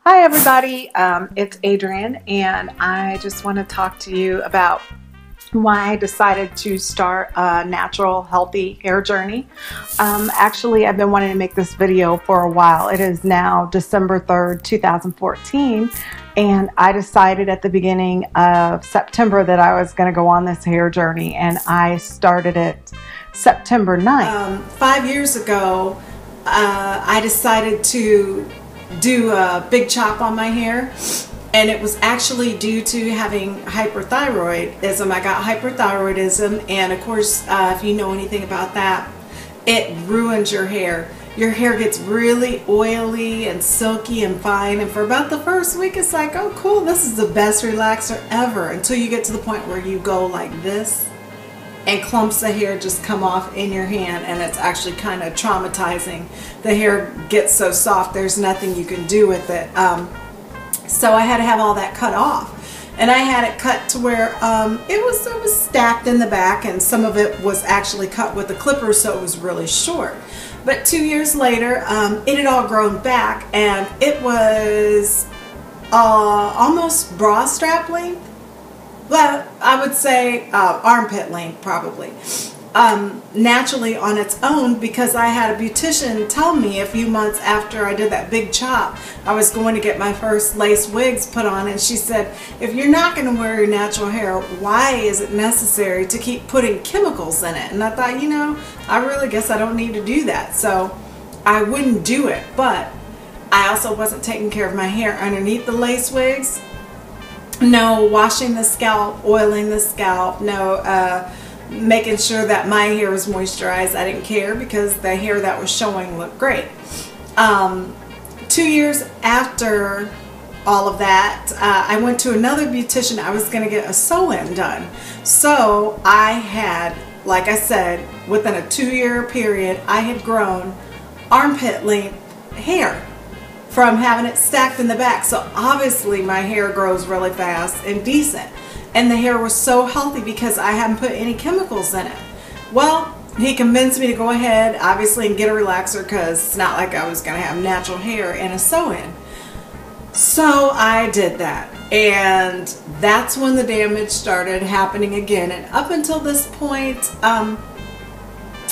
Hi everybody, it's Adrienne and I just want to talk to you about why I decided to start a natural healthy hair journey. Actually, I've been wanting to make this video for a while. It is now December 3rd, 2014, and I decided at the beginning of September that I was going to go on this hair journey, and I started it September 9th. 5 years ago, I decided to do a big chop on my hair, and it was actually due to having hyperthyroidism. I got hyperthyroidism, and of course, if you know anything about that, it ruins your hair. Your hair gets really oily and silky and fine, and for about the first week it's like, oh cool, this is the best relaxer ever, until you get to the point where you go like this and clumps of hair just come off in your hand, and it's actually kind of traumatizing. The hair gets so soft there's nothing you can do with it. So I had to have all that cut off, and I had it cut to where it was stacked in the back, and some of it was actually cut with a clipper, so it was really short. But 2 years later, it had all grown back, and it was almost bra strap length. Well, I would say armpit length probably. Naturally on its own, because I had a beautician tell me a few months after I did that big chop I was going to get my first lace wigs put on, and she said, if you're not going to wear your natural hair, why is it necessary to keep putting chemicals in it? And I thought, you know, I really guess I don't need to do that, so I wouldn't do it. But I also wasn't taking care of my hair underneath the lace wigs. No washing the scalp, oiling the scalp, no making sure that my hair was moisturized. I didn't care, because the hair that was showing looked great. 2 years after all of that, I went to another beautician. I was going to get a sew-in done. So I had, like I said, within a 2-year period, I had grown armpit length hair from having it stacked in the back. So obviously my hair grows really fast and decent, and the hair was so healthy because I hadn't put any chemicals in it. Well, he convinced me to go ahead, obviously, and get a relaxer, because it's not like I was going to have natural hair and a sew-in. So I did that, and that's when the damage started happening again. And up until this point,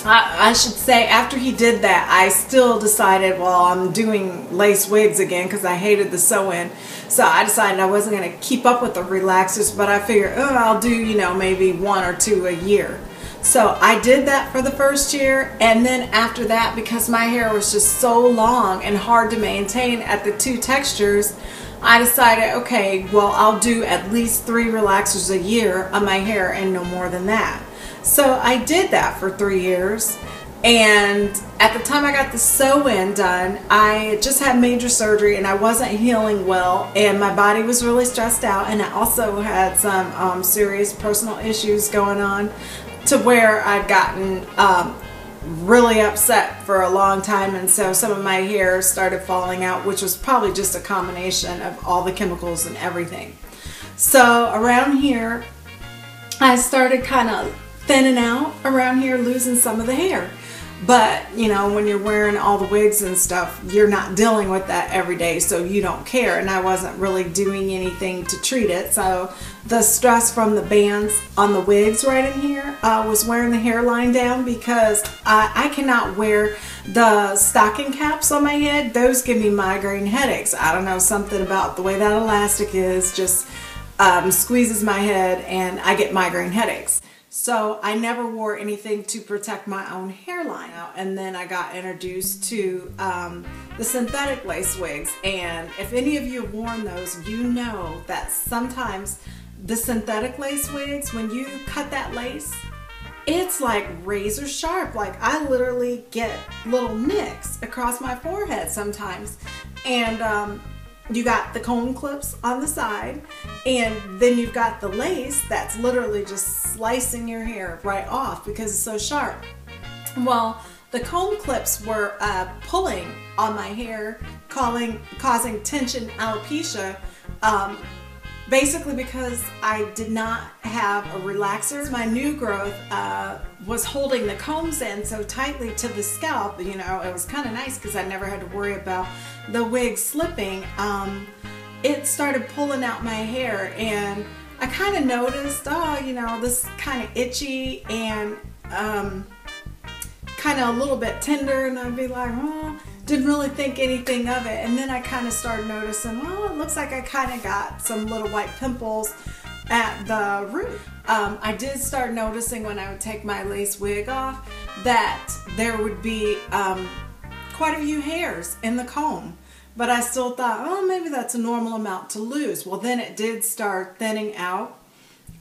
I should say, after he did that, I still decided, well, I'm doing lace wigs again because I hated the sew-in. So I decided I wasn't going to keep up with the relaxers, but I figured, oh, I'll do, you know, maybe 1 or 2 a year. So I did that for the first year, and then after that, because my hair was just so long and hard to maintain at the 2 textures, I decided, okay, well, I'll do at least 3 relaxers a year on my hair and no more than that. So I did that for 3 years, and at the time I got the sew-in done, I just had major surgery and I wasn't healing well, and my body was really stressed out, and I also had some serious personal issues going on, to where I'd gotten really upset for a long time, and so some of my hair started falling out, which was probably just a combination of all the chemicals and everything. So around here I started kind of thinning out around here, losing some of the hair. But you know, when you're wearing all the wigs and stuff, you're not dealing with that every day, so you don't care. And I wasn't really doing anything to treat it, so the stress from the bands on the wigs right in here was wearing the hairline down, because I cannot wear the stocking caps on my head. Those give me migraine headaches. I don't know, something about the way that elastic is just squeezes my head, and I get migraine headaches. So I never wore anything to protect my own hairline. And then I got introduced to the synthetic lace wigs. And if any of you have worn those, you know that sometimes the synthetic lace wigs, when you cut that lace, it's like razor sharp. Like, I literally get little nicks across my forehead sometimes. And you got the comb clips on the side, and then you've got the lace that's literally just slicing your hair right off because it's so sharp. Well, the comb clips were pulling on my hair, causing tension alopecia, basically because I did not have a relaxer. My new growth was holding the combs in so tightly to the scalp. You know, it was kind of nice because I never had to worry about the wig slipping. It started pulling out my hair, and I kind of noticed, oh, you know, this kind of itchy and kind of a little bit tender, and I'd be like, oh, didn't really think anything of it. And then I kind of started noticing, well, it looks like I kind of got some little white pimples at the root. I did start noticing when I would take my lace wig off that there would be quite a few hairs in the comb. But I still thought, oh, maybe that's a normal amount to lose. Well, then it did start thinning out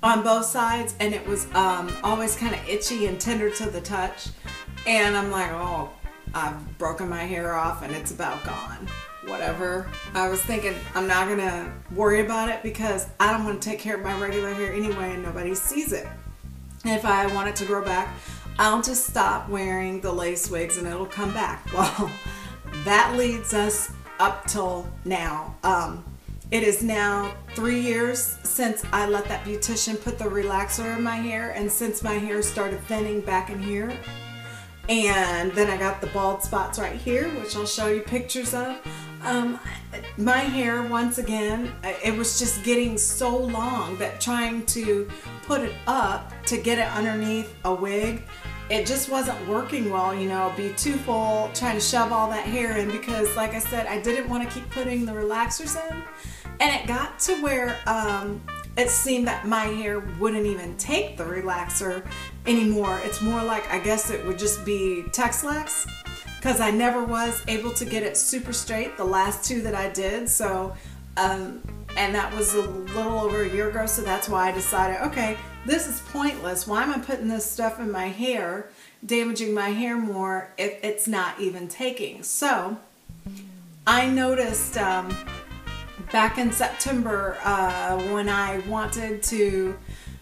on both sides, and it was always kind of itchy and tender to the touch. And I'm like, oh, I've broken my hair off and it's about gone. Whatever. I was thinking I'm not going to worry about it because I don't want to take care of my regular hair anyway and nobody sees it. And if I want it to grow back, I'll just stop wearing the lace wigs and it'll come back. Well, that leads us up till now. It is now 3 years since I let that beautician put the relaxer in my hair, and since my hair started thinning back in here. And then I got the bald spots right here, which I'll show you pictures of. My hair, once again, it was just getting so long that trying to put it up to get it underneath a wig, it just wasn't working well, you know, be too full, trying to shove all that hair in because, like I said, I didn't want to keep putting the relaxers in. And it got to where it seemed that my hair wouldn't even take the relaxer anymore. It's more like, I guess it would just be Texlax, because I never was able to get it super straight the last two that I did. So, and that was a little over a year ago, so that's why I decided, okay, this is pointless. Why am I putting this stuff in my hair, damaging my hair more if it's not even taking? So, I noticed back in September when I wanted to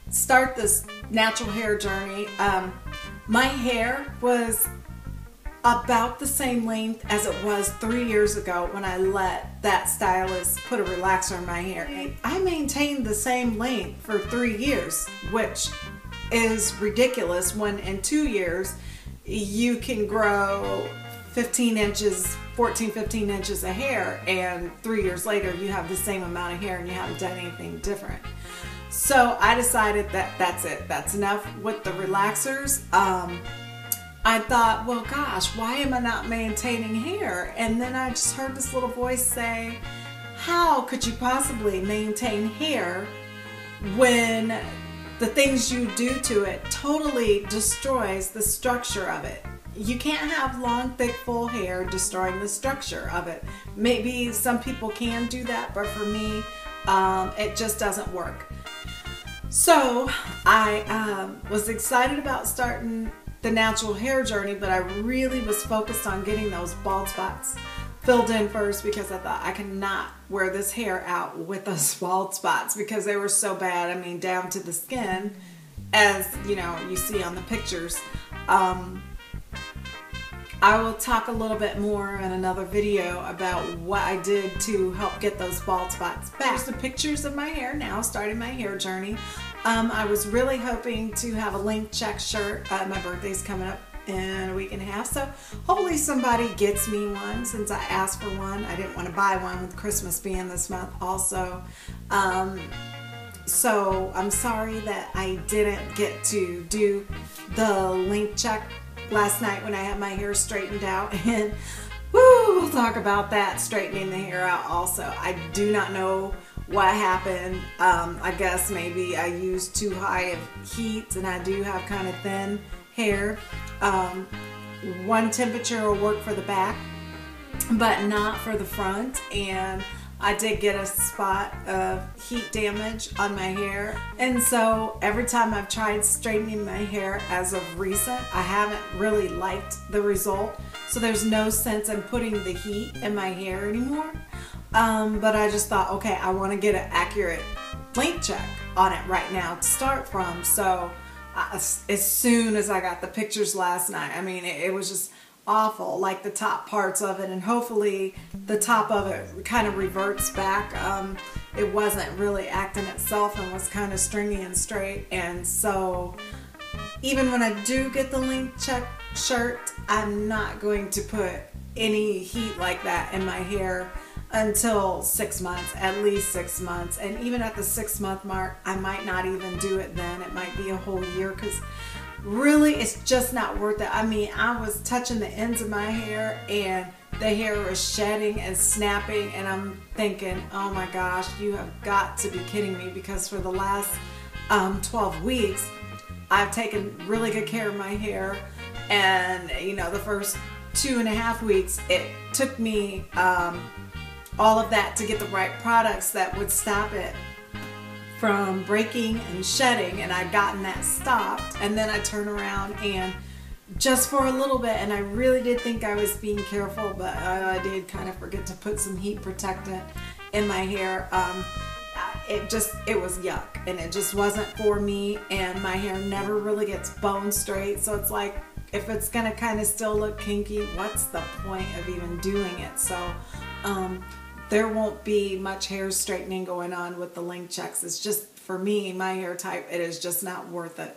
start this natural hair journey, my hair was about the same length as it was 3 years ago when I let that stylist put a relaxer in my hair. And I maintained the same length for 3 years, which is ridiculous when in 2 years you can grow 15 inches, 14, 15 inches of hair, and 3 years later you have the same amount of hair and you haven't done anything different. So I decided that that's it. That's enough with the relaxers. I thought, well, gosh, why am I not maintaining hair? And then I just heard this little voice say, how could you possibly maintain hair when the things you do to it totally destroys the structure of it? You can't have long, thick, full hair destroying the structure of it. Maybe some people can do that, but for me, it just doesn't work. So I was excited about starting the natural hair journey, but I really was focused on getting those bald spots filled in first because I thought I cannot wear this hair out with those bald spots because they were so bad. I mean, down to the skin, as you know, you see on the pictures. I will talk a little bit more in another video about what I did to help get those bald spots back. Here's the pictures of my hair now, starting my hair journey. I was really hoping to have a link check shirt. My birthday's coming up in a week and a half, so hopefully somebody gets me one since I asked for one. I didn't want to buy one with Christmas being this month also. So I'm sorry that I didn't get to do the link check last night when I had my hair straightened out, and woo, we'll talk about that, straightening the hair out also. I do not know what happened. I guess maybe I used too high of heat and I do have kind of thin hair. One temperature will work for the back but not for the front, and I did get a spot of heat damage on my hair, and so every time I've tried straightening my hair as of recent, I haven't really liked the result. So there's no sense in putting the heat in my hair anymore. But I just thought, okay, I want to get an accurate length check on it right now to start from. So as soon as I got the pictures last night, I mean, it was just awful, like the top parts of it, and hopefully the top of it kind of reverts back. It wasn't really acting itself and was kind of stringy and straight, and so even when I do get the link check shirt, I'm not going to put any heat like that in my hair until 6 months, at least 6 months. And even at the 6-month mark, I might not even do it then. It might be a whole year, because really it's just not worth it. I mean, I was touching the ends of my hair and the hair was shedding and snapping, and I'm thinking, oh my gosh, you have got to be kidding me, because for the last 12 weeks I've taken really good care of my hair. And you know, the first 2.5 weeks it took me all of that to get the right products that would stop it from breaking and shedding, and I'd gotten that stopped. And then I turn around and just for a little bit, and I really did think I was being careful, but I did kind of forget to put some heat protectant in my hair. It was yuck, and it just wasn't for me, and my hair never really gets bone straight, so it's like, if it's gonna kind of still look kinky, what's the point of even doing it? So there won't be much hair straightening going on with the link checks. It's just, for me, my hair type, it is just not worth it.